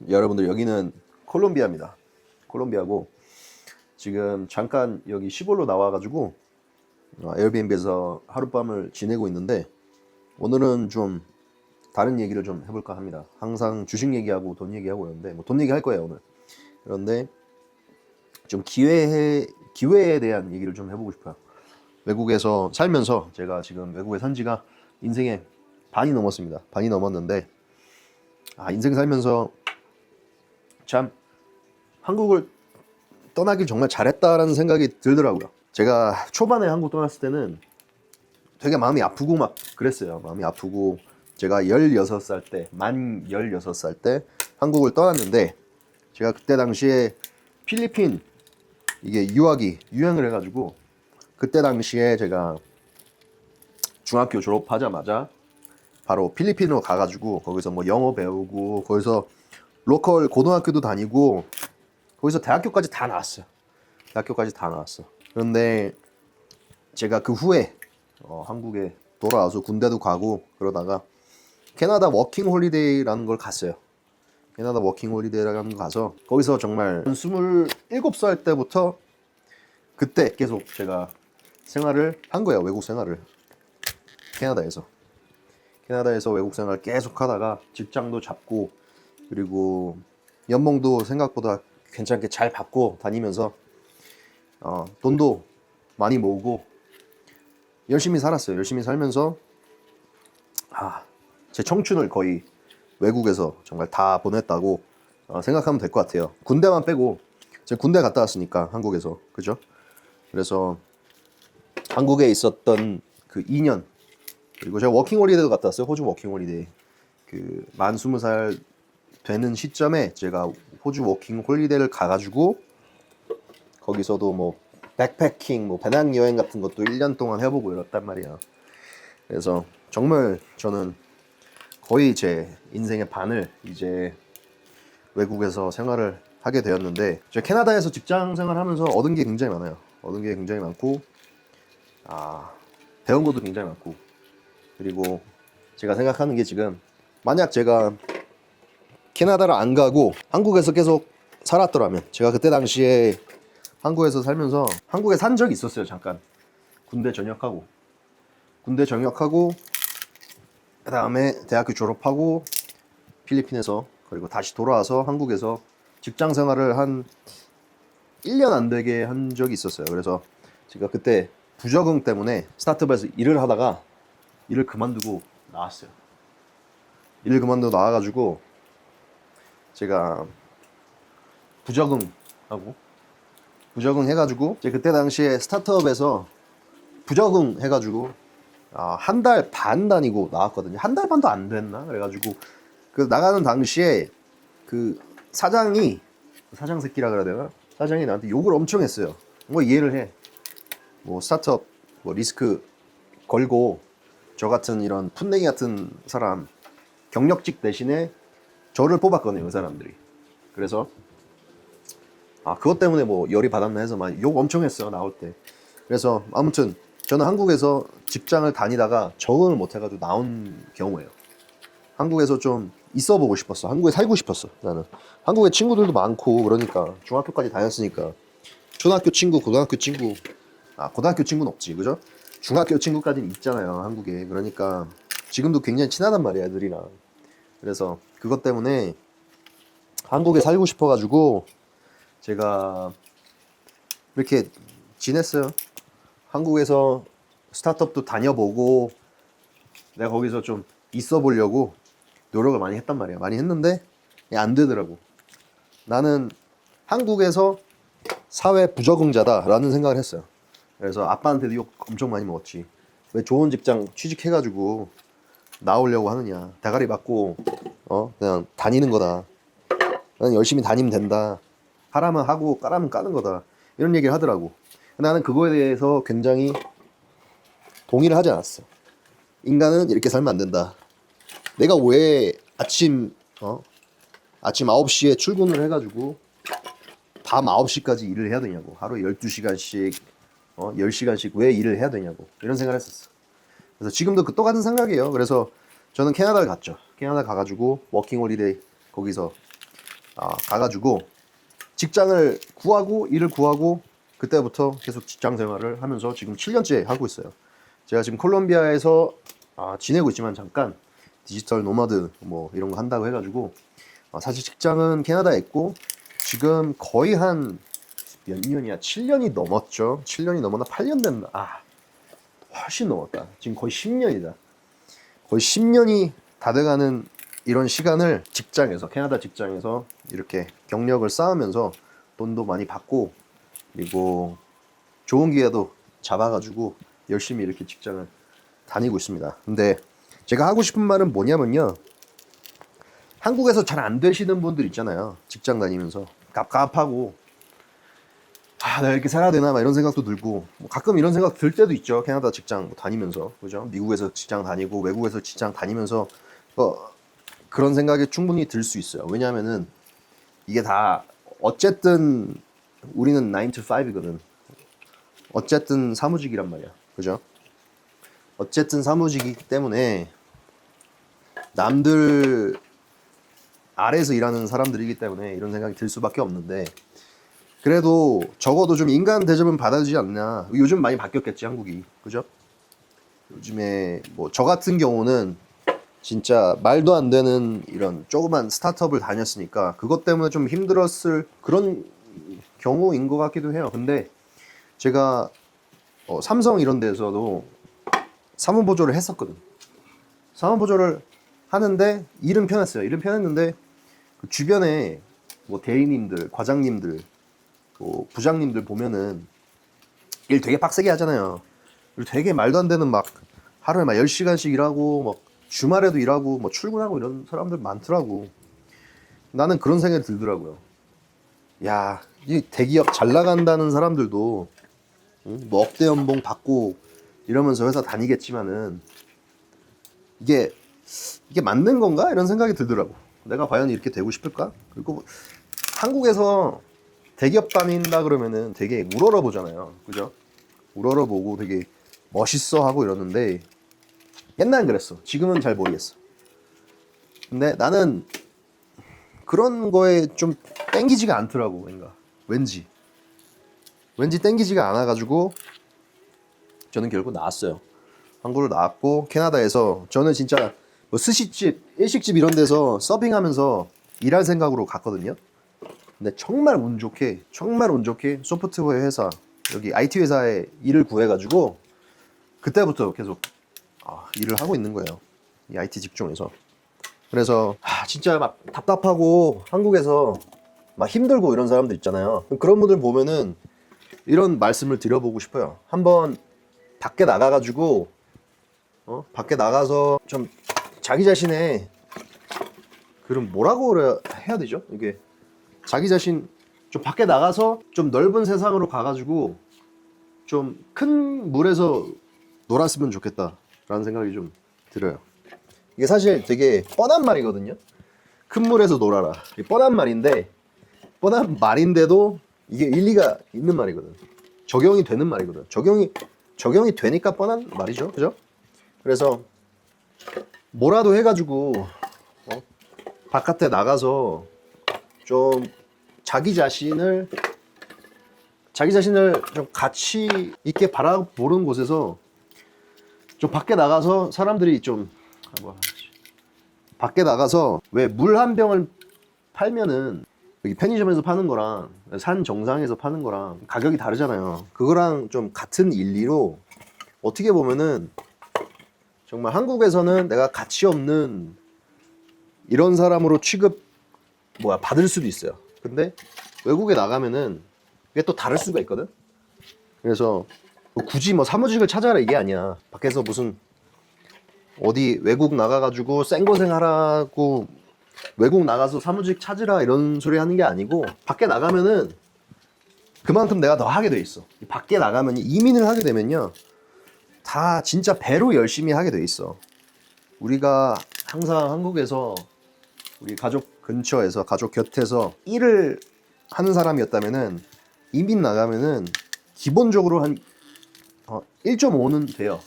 여러분들 여기는 콜롬비아입니다. 콜롬비아고 지금 잠깐 여기 시골로 나와가지고 에어비앤비에서 하룻밤을 지내고 있는데 오늘은 좀 다른 얘기를 좀 해볼까 합니다. 항상 주식 얘기하고 돈 얘기하고 있는데 뭐 돈 얘기할 거예요 오늘. 그런데 좀 기회에 대한 얘기를 좀 해보고 싶어요. 외국에서 살면서 제가 지금 외국에 산 지가 인생의 반이 넘었습니다. 반이 넘었는데 인생 살면서 참 한국을 떠나길 정말 잘했다라는 생각이 들더라고요. 제가 초반에 한국 떠났을 때는 되게 마음이 아프고 막 그랬어요. 마음이 아프고 제가 16살 때, 만 16살 때 한국을 떠났는데 제가 그때 당시에 필리핀 이게 유학이 유행을 해가지고 그때 당시에 제가 중학교 졸업하자마자 바로 필리핀으로 가가지고 거기서 뭐 영어 배우고 거기서 로컬 고등학교도 다니고 거기서 대학교까지 다 나왔어요. 대학교까지 다 나왔어. 그런데 제가 그 후에 한국에 돌아와서 군대도 가고 그러다가 캐나다 워킹 홀리데이라는 걸 갔어요. 캐나다 워킹 홀리데이라는 걸 가서 거기서 정말 27살 때부터 그때 계속 제가 생활을 한 거예요. 외국 생활을. 캐나다에서 외국 생활 계속 하다가 직장도 잡고 그리고 연봉도 생각보다 괜찮게 잘 받고 다니면서 돈도 많이 모으고 열심히 살았어요. 열심히 살면서 제 청춘을 거의 외국에서 정말 다 보냈다고 생각하면 될 것 같아요. 군대만 빼고 제가 군대 갔다 왔으니까 한국에서 그죠? 그래서 한국에 있었던 그 2년 그리고 제가 워킹홀리데이도 갔다 왔어요. 호주 워킹홀리데이 그 만 20살 되는 시점에 제가 호주 워킹홀리데이를 가가지고 거기서도 뭐 백패킹, 뭐 배낭여행 같은 것도 1년 동안 해보고 이랬단 말이야. 그래서 정말 저는 거의 제 인생의 반을 이제 외국에서 생활을 하게 되었는데 제가 캐나다에서 직장 생활하면서 얻은 게 굉장히 많아요. 얻은 게 굉장히 많고 배운 것도 굉장히 많고 그리고 제가 생각하는 게 지금 만약 제가 캐나다를 안 가고 한국에서 계속 살았더라면 제가 그때 당시에 한국에서 살면서 한국에 산 적이 있었어요. 잠깐 군대 전역하고 그 다음에 대학교 졸업하고 필리핀에서 그리고 다시 돌아와서 한국에서 직장 생활을 한 1년 안 되게 한 적이 있었어요. 그래서 제가 그때 부적응 때문에 스타트업에서 일을 하다가 일을 그만두고 나왔어요. 일을 그만두고 나와가지고 제가 부적응 해가지고 제가 그때 당시에 스타트업에서 부적응 해가지고 한 달 반 다니고 나왔거든요. 한 달 반도 안 됐나? 그래가지고 그 나가는 당시에 그 사장 새끼라 그래야 되나? 사장이 나한테 욕을 엄청 했어요. 뭐 이해를 해. 뭐 스타트업 뭐 리스크 걸고 저 같은 이런 풋내기 같은 사람 경력직 대신에 저를 뽑았거든요. 그 사람들이. 그래서 그것 때문에 뭐 열이 받았나 해서 막 욕 엄청 했어요. 나올 때. 그래서 아무튼 저는 한국에서 직장을 다니다가 적응을 못 해가지고 나온 경우예요. 한국에서 좀 있어 보고 싶었어. 한국에 살고 싶었어. 나는 한국에 친구들도 많고 그러니까 중학교까지 다녔으니까 초등학교 친구, 고등학교 친구 고등학교 친구는 없지, 그죠? 중학교 친구까지는 있잖아요, 한국에. 그러니까 지금도 굉장히 친하단 말이야, 애들이랑. 그래서 그것 때문에 한국에 살고 싶어가지고 제가 이렇게 지냈어요. 한국에서 스타트업도 다녀보고 내가 거기서 좀 있어 보려고 노력을 많이 했단 말이야. 많이 했는데 안 되더라고. 나는 한국에서 사회 부적응자다라는 생각을 했어요. 그래서 아빠한테도 욕 엄청 많이 먹었지. 왜 좋은 직장 취직해가지고 나오려고 하느냐. 대가리 받고 그냥 다니는 거다. 나는 열심히 다니면 된다. 하라면 하고 까라면 까는 거다. 이런 얘기를 하더라고. 나는 그거에 대해서 굉장히 동의를 하지 않았어. 인간은 이렇게 살면 안 된다. 내가 왜 아침 9시에 출근을 해가지고 밤 9시까지 일을 해야 되냐고. 하루 12시간씩 10시간씩 왜 일을 해야 되냐고. 이런 생각을 했었어. 그래서 지금도 그 똑같은 생각이에요. 그래서 저는 캐나다를 갔죠. 캐나다 가가지고 워킹홀리데이 거기서 가가지고 직장을 구하고 일을 구하고 그때부터 계속 직장 생활을 하면서 지금 7년째 하고 있어요. 제가 지금 콜롬비아에서 지내고 있지만 잠깐 디지털 노마드 뭐 이런 거 한다고 해가지고 사실 직장은 캐나다에 있고 지금 거의 한 몇 년이야? 7년이 넘었죠. 7년이 넘었나? 8년 됐나? 훨씬 넘었다. 지금 거의 10년이다. 거의 10년이 다 돼가는 이런 시간을 직장에서, 캐나다 직장에서 이렇게 경력을 쌓으면서 돈도 많이 받고 그리고 좋은 기회도 잡아가지고 열심히 이렇게 직장을 다니고 있습니다. 근데 제가 하고 싶은 말은 뭐냐면요, 한국에서 잘 안 되시는 분들 있잖아요. 직장 다니면서 갑갑하고 내가 이렇게 살아야 되나 막 이런 생각도 들고 뭐 가끔 이런 생각 들 때도 있죠. 캐나다 직장 다니면서, 그죠? 미국에서 직장 다니고 외국에서 직장 다니면서 그런 생각이 충분히 들 수 있어요. 왜냐하면은 이게 다 어쨌든 우리는 9 to 5이거든. 어쨌든 사무직이란 말이야, 그죠? 어쨌든 사무직이기 때문에 남들 아래에서 일하는 사람들이기 때문에 이런 생각이 들 수밖에 없는데, 그래도 적어도 좀 인간 대접은 받아주지 않나. 요즘 많이 바뀌었겠지, 한국이, 그죠? 요즘에 뭐 저 같은 경우는 진짜 말도 안 되는 이런 조그만 스타트업을 다녔으니까 그것 때문에 좀 힘들었을 그런 경우인 것 같기도 해요. 근데 제가 삼성 이런 데서도 사무보조를 했었거든. 사무보조를 하는데 일은 편했어요. 일은 편했는데 그 주변에 뭐 대리님들, 과장님들, 뭐 부장님들 보면은 일 되게 빡세게 하잖아요. 그리고 되게 말도 안 되는 막 하루에 막 10시간씩 일하고 막 주말에도 일하고 뭐 출근하고 이런 사람들 많더라고. 나는 그런 생각이 들더라고요. 야, 이 대기업 잘 나간다는 사람들도 뭐 억대 연봉 받고 이러면서 회사 다니겠지만은 이게 맞는 건가? 이런 생각이 들더라고. 내가 과연 이렇게 되고 싶을까? 그리고 한국에서 대기업 다닌다 그러면은 되게 우러러 보잖아요. 그죠? 우러러 보고 되게 멋있어 하고 이러는데 옛날엔 그랬어. 지금은 잘 모르겠어. 근데 나는 그런 거에 좀 땡기지가 않더라고. 왠지 땡기지가 않아가지고 저는 결국 나왔어요. 한국으로 나왔고 캐나다에서 저는 진짜 뭐 스시집, 일식집 이런 데서 서빙하면서 일할 생각으로 갔거든요. 근데 정말 운 좋게 소프트웨어 회사, 여기 IT 회사에 일을 구해가지고 그때부터 계속 일을 하고 있는 거예요. 이 IT 직종에서. 그래서 진짜 막 답답하고 한국에서 막 힘들고 이런 사람들 있잖아요. 그런 분들 보면은 이런 말씀을 드려보고 싶어요. 한번 밖에 나가가지고 밖에 나가서 좀 자기 자신의 그럼 뭐라고 해야 되죠? 이게 자기 자신 좀 밖에 나가서 좀 넓은 세상으로 가가지고 좀 큰 물에서 놀았으면 좋겠다라는 생각이 좀 들어요. 이게 사실 되게 뻔한 말이거든요. 큰 물에서 놀아라. 뻔한 말인데도 이게 일리가 있는 말이거든. 적용이 되는 말이거든. 적용이 되니까 뻔한 말이죠. 그죠? 그래서 뭐라도 해가지고 바깥에 나가서 좀 자기 자신을 좀 가치 있게 바라보는 곳에서 좀 밖에 나가서 사람들이 좀 밖에 나가서 왜 물 한 병을 팔면은 여기 편의점에서 파는 거랑 산 정상에서 파는 거랑 가격이 다르잖아요. 그거랑 좀 같은 일리로 어떻게 보면은 정말 한국에서는 내가 가치 없는 이런 사람으로 받을 수도 있어요. 근데 외국에 나가면은 이게 또 다를 수가 있거든. 그래서 굳이 뭐 사무직을 찾아라 이게 아니야. 밖에서 무슨 어디 외국 나가가지고 생고생 하라고 외국 나가서 사무직 찾으라 이런 소리 하는 게 아니고, 밖에 나가면은 그만큼 내가 더 하게 돼 있어. 밖에 나가면 이민을 하게 되면요 다 진짜 배로 열심히 하게 돼 있어. 우리가 항상 한국에서 우리 가족 근처에서 가족 곁에서 일을 하는 사람이었다면은 이민 나가면은 기본적으로 한 1.5는 돼요.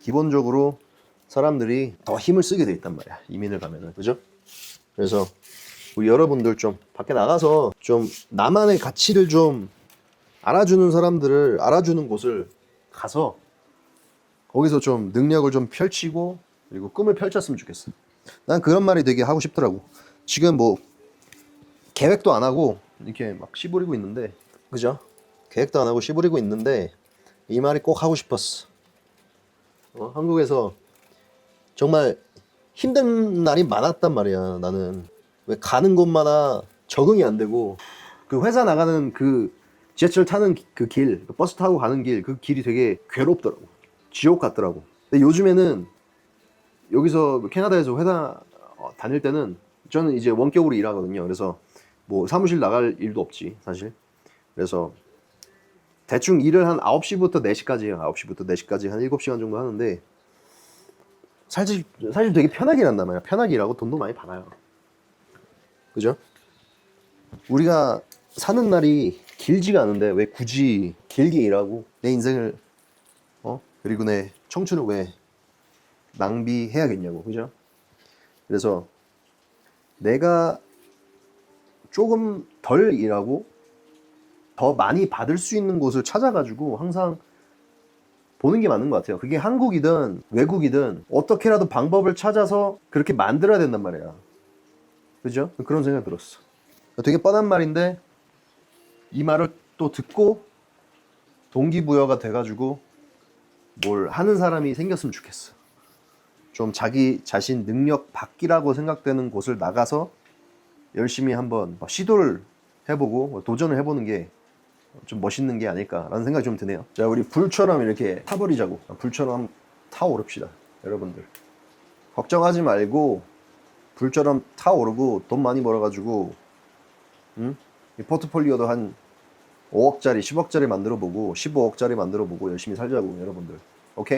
기본적으로 사람들이 더 힘을 쓰게 돼 있단 말이야, 이민을 가면은. 그죠? 그래서 우리 여러분들 좀 밖에 나가서 좀 나만의 가치를 좀 알아주는 사람들을 알아주는 곳을 가서 거기서 좀 능력을 좀 펼치고 그리고 꿈을 펼쳤으면 좋겠어. 난 그런 말이 되게 하고 싶더라고. 지금 뭐 계획도 안 하고 이렇게 막 씨부리고 있는데, 그죠? 계획도 안 하고 씨부리고 있는데 이 말이 꼭 하고 싶었어. 한국에서 정말 힘든 날이 많았단 말이야. 나는 왜 가는 곳마다 적응이 안 되고, 그 회사 나가는 그 지하철 타는 그 길, 버스 타고 가는 길, 그 길이 되게 괴롭더라고. 지옥 같더라고. 근데 요즘에는 여기서 캐나다에서 회사 다닐 때는 저는 이제 원격으로 일하거든요. 그래서 뭐 사무실 나갈 일도 없지 사실. 그래서 대충 일을 한 9시부터 4시까지 해요. 9시부터 4시까지 한 7시간 정도 하는데 사실 되게 편하게 일한단 말이야. 편하게 일하고 돈도 많이 받아요. 그죠? 우리가 사는 날이 길지가 않은데 왜 굳이 길게 일하고 내 인생을 그리고 내 청춘을 왜 낭비해야겠냐고. 그죠? 그래서 내가 조금 덜 일하고 더 많이 받을 수 있는 곳을 찾아가지고 항상 보는 게 맞는 것 같아요. 그게 한국이든 외국이든 어떻게라도 방법을 찾아서 그렇게 만들어야 된단 말이야. 그죠? 그런 생각이 들었어. 되게 뻔한 말인데 이 말을 또 듣고 동기부여가 돼가지고 뭘 하는 사람이 생겼으면 좋겠어. 좀 자기 자신 능력 밖이라고 생각되는 곳을 나가서 열심히 한번 시도를 해보고 도전을 해보는 게 좀 멋있는 게 아닐까라는 생각이 좀 드네요. 자, 우리 불처럼 이렇게 타버리자고. 불처럼 타오릅시다. 여러분들 걱정하지 말고 불처럼 타오르고 돈 많이 벌어가지고 이 포트폴리오도 한 5억짜리 10억짜리 만들어보고 15억짜리 만들어보고 열심히 살자고. 여러분들 오케이?